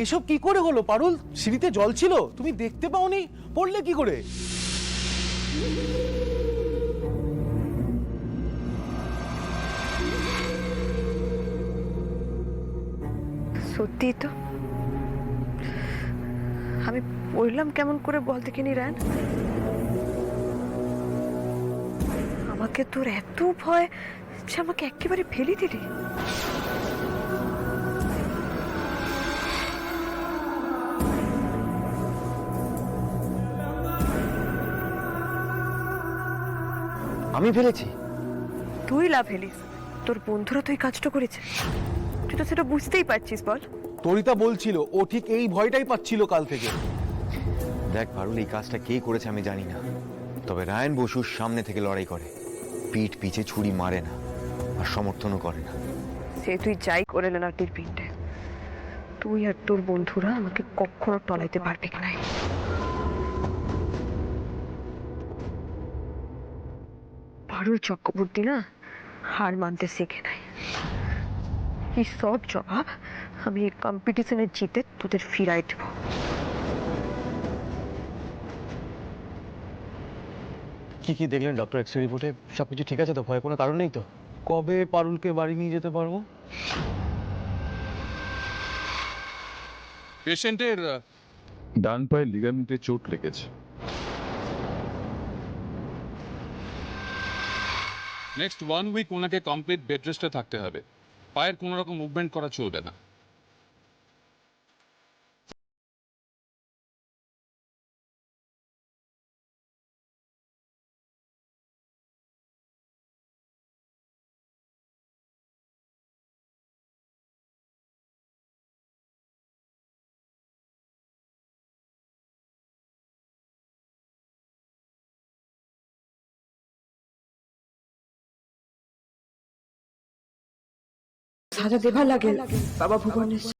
এসব কি করে হলো পারুল? সিঁড়িতে জল ছিল, তুমি দেখতে পাওনি? পড়লে কি করে? সত্যি তো আমি পড়লাম কেমন করে বল দেখিনি রায়ন। আমাকে তোর এত ভয় যে আমাকে একেবারে ফেলে দিলি। আমি ফেলেছি? তুই লাভ ফেলিস, তোর বন্ধুরা তুই কাজটা করেছে, তুই তো সেটা বুঝতেই পারছিস। বল। তরিতা বলছিল ও ঠিক এই ভয়টাই পাচ্ছিল কাল থেকে। দেখ পারুল, এই কাজটা কে করেছে আমি জানি না, তবে রায়ন বসুর সামনে থেকে লড়াই করে, পিঠ পিছে ছুরি মারে না, আর সমর্থনও করে না। সে তুই যাই করে না নাটির পিণ্ডে, তুই আর তোর বন্ধুরা আমাকে কখনো টলাইতে পারবি না। পারুল চক্রবর্তী না হার মানতে শেখে নাই। এই সব জবাব আমি এই কম্পিটিশনে জিতে তোদের ফিরাই দেব। কি কি দেখলেন ডক্টর? এক্স রে রিপোর্টে সবকিছু ঠিক আছে তো? ভয়ের কোনো কারণ নেই তো? কবে পারুলকে বাড়ি নিয়ে যেতে পারবো? পেশেন্টের ডান পায়ে লিগামেন্টে চোট লেগেছে। নেক্সট 1 উইক ওনাকে কমপ্লিট বেড রেস্টে থাকতে হবে। পায়ের কোনো রকম মুভমেন্ট করা চলবে না। সাজা দেবার লাগে বাবা ভুবনেশ্বর।